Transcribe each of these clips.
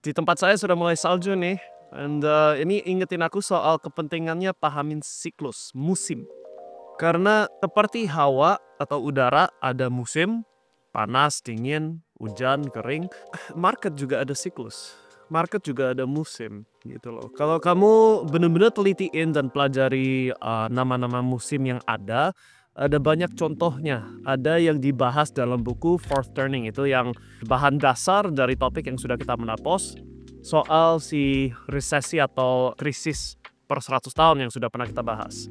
Di tempat saya sudah mulai salju nih, ini ingetin aku soal kepentingannya pahamin siklus, musim. Karena seperti hawa atau udara ada musim, panas, dingin, hujan, kering, market juga ada siklus. Market juga ada musim gitu loh. Kalau kamu bener-bener telitiin dan pelajari nama-nama musim yang ada banyak contohnya. Ada yang dibahas dalam buku Fourth Turning, itu yang bahan dasar dari topik yang sudah kita menapos soal si resesi atau krisis per 100 tahun yang sudah pernah kita bahas.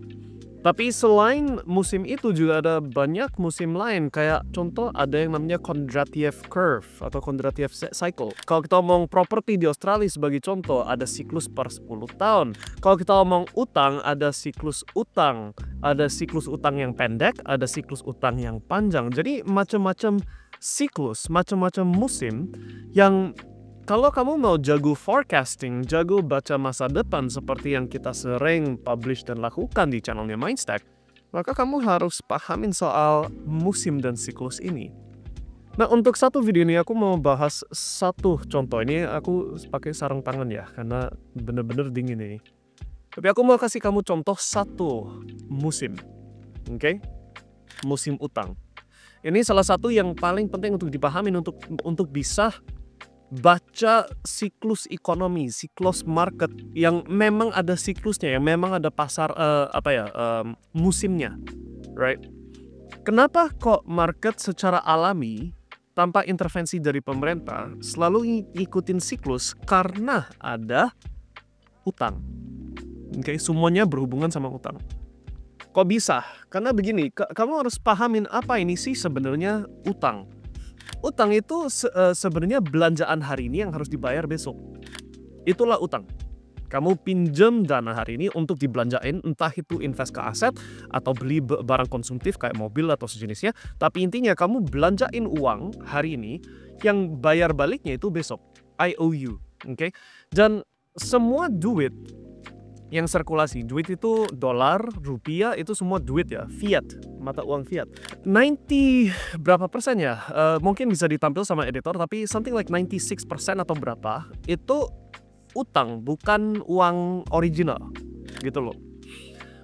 Tapi selain musim itu juga ada banyak musim lain, kayak contoh ada yang namanya Kondratiev Curve atau Kondratiev Cycle. Kalau kita ngomong properti di Australia sebagai contoh, ada siklus per 10 tahun. Kalau kita ngomong utang, ada siklus utang. Ada siklus utang yang pendek, ada siklus utang yang panjang. Jadi macam-macam siklus, macam-macam musim yang kalau kamu mau jago forecasting, jago baca masa depan seperti yang kita sering publish dan lakukan di channelnya Mindstack, maka kamu harus pahamin soal musim dan siklus ini. Nah, untuk satu video ini aku mau bahas satu contoh. Ini aku pakai sarung tangan ya, karena bener-bener dingin ini. Tapi aku mau kasih kamu contoh satu musim. Oke? Musim utang. Ini salah satu yang paling penting untuk dipahamin untuk bisa baca siklus ekonomi, siklus market yang memang ada siklusnya, yang memang ada pasar musimnya, right? Kenapa kok market secara alami tanpa intervensi dari pemerintah selalu ngikutin siklus? Karena ada utang. Oke, semuanya berhubungan sama utang. Kok bisa? Karena begini, kamu harus pahamin apa ini sih sebenarnya utang. Utang itu sebenarnya belanjaan hari ini yang harus dibayar besok. Itulah utang. Kamu pinjam dana hari ini untuk dibelanjain, entah itu invest ke aset atau beli barang konsumtif kayak mobil atau sejenisnya. Tapi intinya kamu belanjain uang hari ini yang bayar baliknya itu besok. IOU, oke? Dan semua duit yang sirkulasi, duit itu dolar, rupiah, itu semua duit ya, fiat, mata uang fiat. 90 berapa persen ya, mungkin bisa ditampil sama editor, tapi something like 96% atau berapa, itu utang, bukan uang original, gitu loh.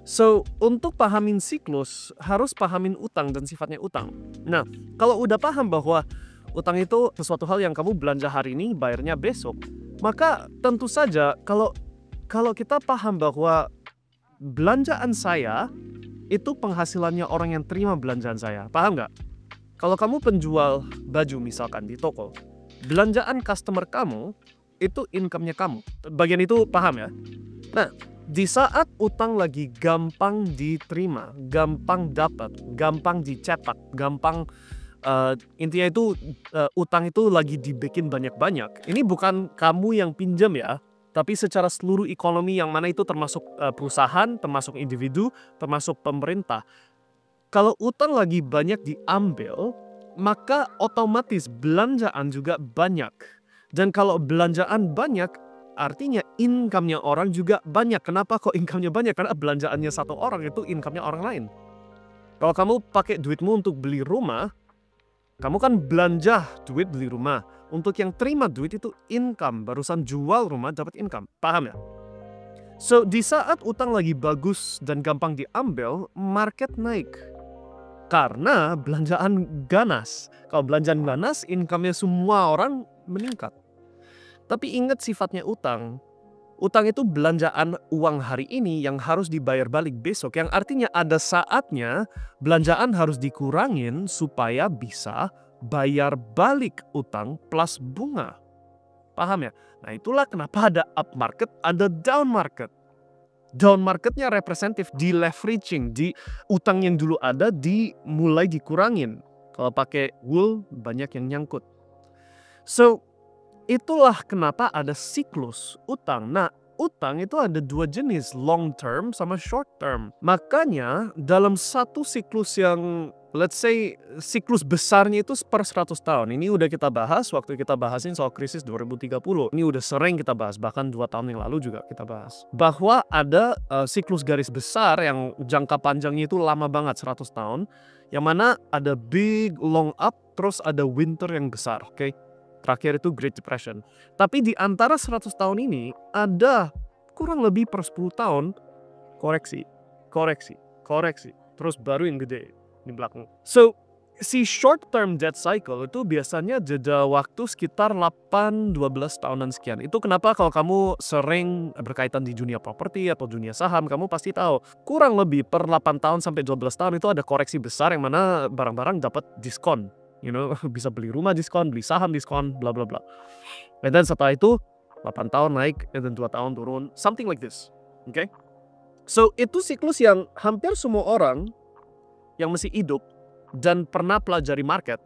So, untuk pahamin siklus, harus pahamin utang dan sifatnya utang. Nah, kalau udah paham bahwa utang itu sesuatu hal yang kamu belanja hari ini, bayarnya besok, maka tentu saja kalau kita paham bahwa belanjaan saya itu penghasilannya orang yang terima belanjaan saya. Paham nggak? Kalau kamu penjual baju misalkan di toko, belanjaan customer kamu itu income-nya kamu. Bagian itu paham ya? Nah, di saat utang lagi gampang diterima, gampang dapat, gampang dicetak, gampang intinya itu utang itu lagi dibikin banyak-banyak. Ini bukan kamu yang pinjam ya, tapi secara seluruh ekonomi yang mana itu termasuk perusahaan, termasuk individu, termasuk pemerintah. Kalau utang lagi banyak diambil, maka otomatis belanjaan juga banyak. Dan kalau belanjaan banyak, artinya income-nya orang juga banyak. Kenapa kok income-nya banyak? Karena belanjaannya satu orang itu income-nya orang lain. Kalau kamu pakai duitmu untuk beli rumah, kamu kan belanja duit beli rumah. Untuk yang terima duit itu income, barusan jual rumah dapat income, paham ya? So, di saat utang lagi bagus dan gampang diambil, market naik. Karena belanjaan ganas. Kalau belanjaan ganas, income-nya semua orang meningkat. Tapi ingat sifatnya utang. Utang itu belanjaan uang hari ini yang harus dibayar balik besok. Yang artinya ada saatnya belanjaan harus dikurangin supaya bisa bayar balik utang plus bunga. Paham ya? Nah, itulah kenapa ada up market, ada down market. Down marketnya representatif di leveraging, di utang yang dulu ada dimulai dikurangin. Kalau pakai wool banyak yang nyangkut. So, itulah kenapa ada siklus utang. Nah, utang itu ada dua jenis, long term sama short term. Makanya dalam satu siklus yang let's say siklus besarnya itu per 100 tahun. Ini udah kita bahas waktu kita bahasin soal krisis 2030. Ini udah sering kita bahas, bahkan 2 tahun yang lalu juga kita bahas. Bahwa ada siklus garis besar yang jangka panjangnya itu lama banget, 100 tahun. Yang mana ada big long up, terus ada winter yang besar, oke? terakhir itu Great Depression. Tapi di antara 100 tahun ini ada kurang lebih per 10 tahun koreksi, terus baru yang gede di belakang. So, si short term debt cycle itu biasanya jeda waktu sekitar 8-12 tahunan sekian. Itu kenapa kalau kamu sering berkaitan di dunia properti atau dunia saham, kamu pasti tahu kurang lebih per 8 tahun sampai 12 tahun itu ada koreksi besar yang mana barang-barang dapat diskon. Bisa beli rumah diskon, beli saham diskon, bla bla bla. Dan setelah itu 8 tahun naik, dan 2 tahun turun, something like this. Okay? So, itu siklus yang hampir semua orang yang masih hidup dan pernah pelajari market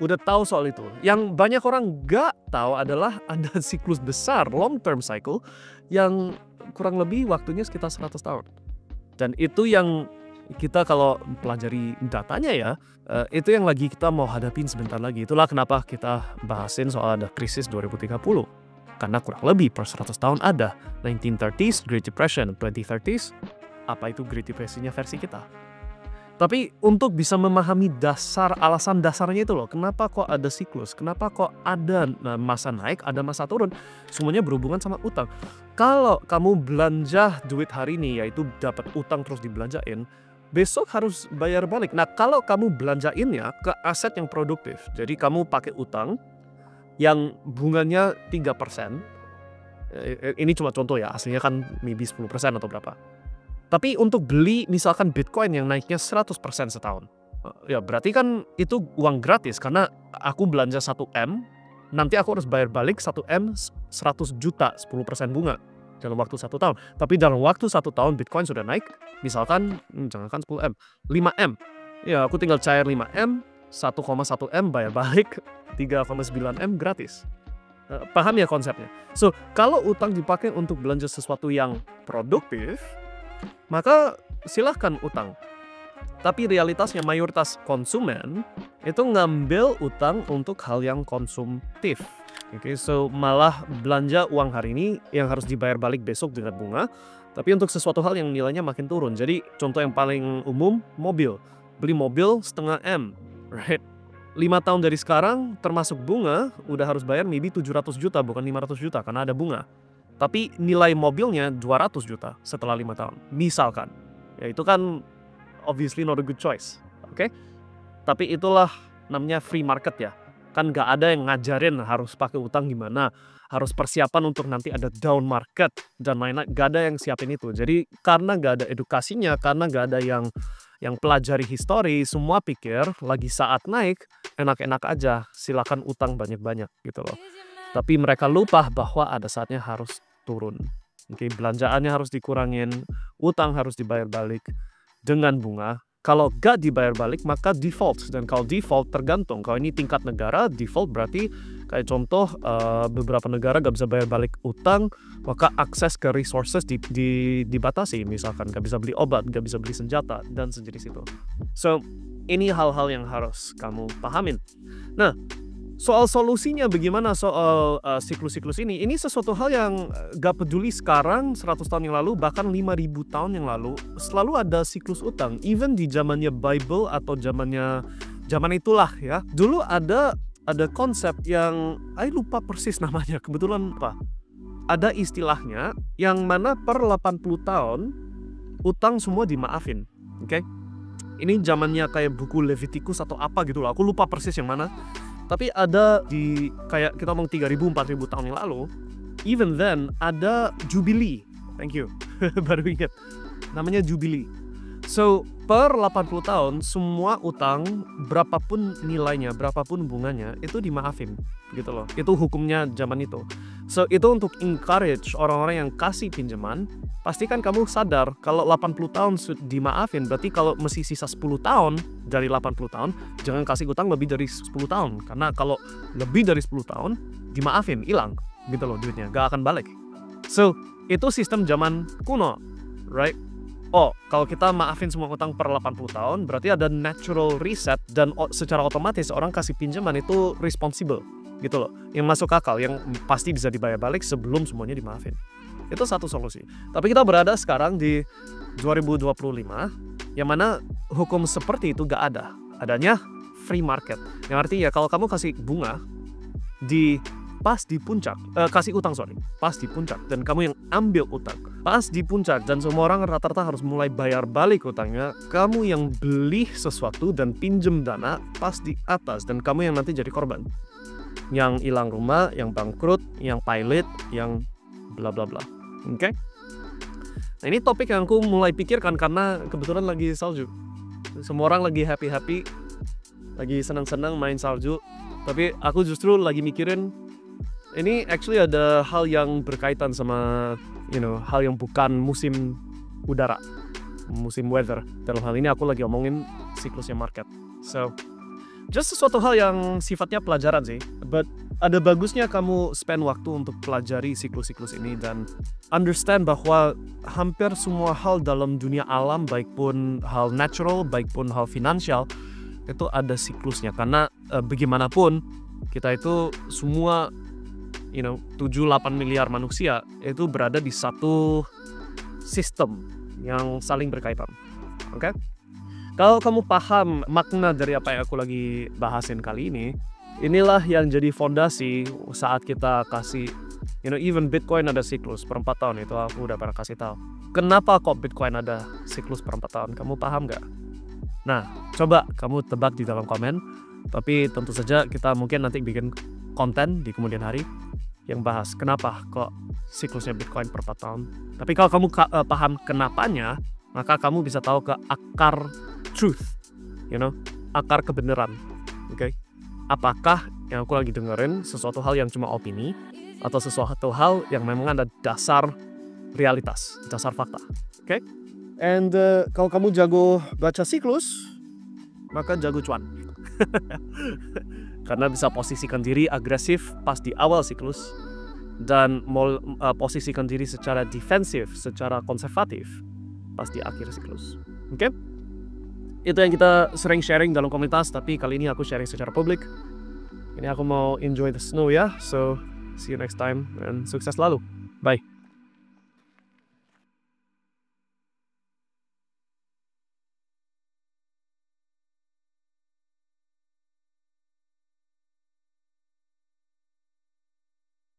udah tahu soal itu. Yang banyak orang gak tahu adalah ada siklus besar long term cycle yang kurang lebih waktunya sekitar 100 tahun. Dan itu yang kita kalau pelajari datanya ya, itu yang lagi kita mau hadapin sebentar lagi. Itulah kenapa kita bahasin soal ada krisis 2030. Karena kurang lebih per 100 tahun ada 1930s, Great Depression, 2030s. Apa itu Great Depression-nya versi kita? Tapi untuk bisa memahami alasan dasarnya itu loh, kenapa kok ada siklus, kenapa kok ada masa naik, ada masa turun, semuanya berhubungan sama utang. Kalau kamu belanja duit hari ini, yaitu dapat utang terus dibelanjain, besok harus bayar balik. Nah, kalau kamu belanjainnya ke aset yang produktif, jadi kamu pakai utang yang bunganya 3%, ini cuma contoh ya, aslinya kan maybe 10% atau berapa. Tapi untuk beli misalkan Bitcoin yang naiknya 100% setahun, ya berarti kan itu uang gratis karena aku belanja 1M, nanti aku harus bayar balik 1M 100 juta 10% bunga dalam waktu 1 tahun. Tapi dalam waktu 1 tahun Bitcoin sudah naik, misalkan jangankan 10M, 5M. Ya aku tinggal cair 5M, 1,1M bayar balik, 3,9M gratis. Paham ya konsepnya? So, kalau utang dipakai untuk belanja sesuatu yang produktif, maka silahkan utang. Tapi realitasnya mayoritas konsumen itu ngambil utang untuk hal yang konsumtif. Okay, so malah belanja uang hari ini yang harus dibayar balik besok dengan bunga, tapi untuk sesuatu hal yang nilainya makin turun. Jadi contoh yang paling umum, mobil. Beli mobil setengah M, right? 5 tahun dari sekarang termasuk bunga udah harus bayar maybe 700 juta bukan 500 juta karena ada bunga. Tapi nilai mobilnya 200 juta setelah 5 tahun. Misalkan. Ya itu kan obviously not a good choice. Oke? Tapi itulah namanya free market ya. Kan gak ada yang ngajarin harus pakai utang gimana. Harus persiapan untuk nanti ada down market dan lain-lain. Gak ada yang siapin itu. Jadi karena gak ada edukasinya, karena gak ada yang pelajari histori, semua pikir lagi saat naik, enak-enak aja. Silakan utang banyak-banyak gitu loh. Tapi mereka lupa bahwa ada saatnya harus turun. Oke, belanjaannya harus dikurangin, utang harus dibayar balik dengan bunga. Kalau gak dibayar balik maka default, dan kalau default tergantung. Kalau ini tingkat negara, default berarti kayak contoh beberapa negara gak bisa bayar balik utang, maka akses ke resources dibatasi. Misalkan gak bisa beli obat, gak bisa beli senjata dan sejenis itu. So ini hal-hal yang harus kamu pahamin. Nah, soal solusinya bagaimana soal siklus-siklus ini sesuatu hal yang gak peduli sekarang, 100 tahun yang lalu, bahkan 5.000 tahun yang lalu, selalu ada siklus utang. Even di zamannya Bible atau zaman itulah ya. Dulu ada konsep yang, saya lupa persis namanya, kebetulan apa. Ada istilahnya yang mana per 80 tahun, utang semua dimaafin. Oke? Ini zamannya kayak buku Leviticus atau apa gitu lah, aku lupa persis yang mana. Tapi ada di kayak kita ngomong 3.000-4.000 tahun yang lalu, even then ada Jubilee. Thank you. Baru ingat. Namanya Jubilee. So, per 80 tahun semua utang berapapun nilainya, berapapun bunganya itu dimaafin gitu loh. Itu hukumnya zaman itu. So, itu untuk encourage orang-orang yang kasih pinjaman, pastikan kamu sadar kalau 80 tahun dimaafin, berarti kalau masih sisa 10 tahun dari 80 tahun, jangan kasih utang lebih dari 10 tahun. Karena kalau lebih dari 10 tahun, dimaafin, hilang gitu loh duitnya, gak akan balik. So, itu sistem zaman kuno, right? Oh, kalau kita maafin semua utang per 80 tahun, berarti ada natural reset dan secara otomatis orang kasih pinjaman itu responsible gitu loh. Yang masuk akal, yang pasti bisa dibayar balik sebelum semuanya dimaafin. Itu satu solusi. Tapi kita berada sekarang di 2025, yang mana hukum seperti itu gak ada. Adanya free market. Yang artinya kalau kamu kasih bunga, pas di puncak, kasih utang pas di puncak, dan kamu yang ambil utang pas di puncak, dan semua orang rata-rata harus mulai bayar balik utangnya, kamu yang beli sesuatu dan pinjem dana pas di atas, dan kamu yang nanti jadi korban, yang hilang rumah, yang bangkrut, yang pilot, yang bla bla bla. Oke? Nah, ini topik yang aku mulai pikirkan karena kebetulan lagi salju. Semua orang lagi happy-happy, lagi senang-senang main salju, tapi aku justru lagi mikirin ini actually ada hal yang berkaitan sama hal yang bukan musim udara, musim weather. Dalam hal ini aku lagi omongin siklusnya market. So, just sesuatu hal yang sifatnya pelajaran sih, but ada bagusnya kamu spend waktu untuk pelajari siklus-siklus ini dan understand bahwa hampir semua hal dalam dunia alam, baik pun hal natural, baik pun hal finansial, itu ada siklusnya. Karena bagaimanapun kita itu semua 7-8 miliar manusia itu berada di satu sistem yang saling berkaitan. Oke? Kalau kamu paham makna dari apa yang aku lagi bahasin kali ini, inilah yang jadi fondasi saat kita kasih, even Bitcoin ada siklus per 4 tahun, itu aku udah pernah kasih tahu. Kenapa kok Bitcoin ada siklus per 4 tahun? Kamu paham nggak? Nah, coba kamu tebak di dalam komen. Tapi tentu saja kita mungkin nanti bikin konten di kemudian hari yang bahas kenapa kok siklusnya Bitcoin per 4 tahun. Tapi kalau kamu paham kenapanya, maka kamu bisa tahu ke akar truth, akar kebenaran. Oke? Apakah yang aku lagi dengerin sesuatu hal yang cuma opini, atau sesuatu hal yang memang ada dasar realitas, dasar fakta. Oke? And kalau kamu jago baca siklus, maka jago cuan. Karena bisa posisikan diri agresif pas di awal siklus, dan posisikan diri secara defensif, secara konservatif pas di akhir siklus. Oke? Itu yang kita sering sharing dalam komunitas, tapi kali ini aku sharing secara publik. Ini aku mau enjoy the snow ya, so see you next time, and sukses selalu. Bye.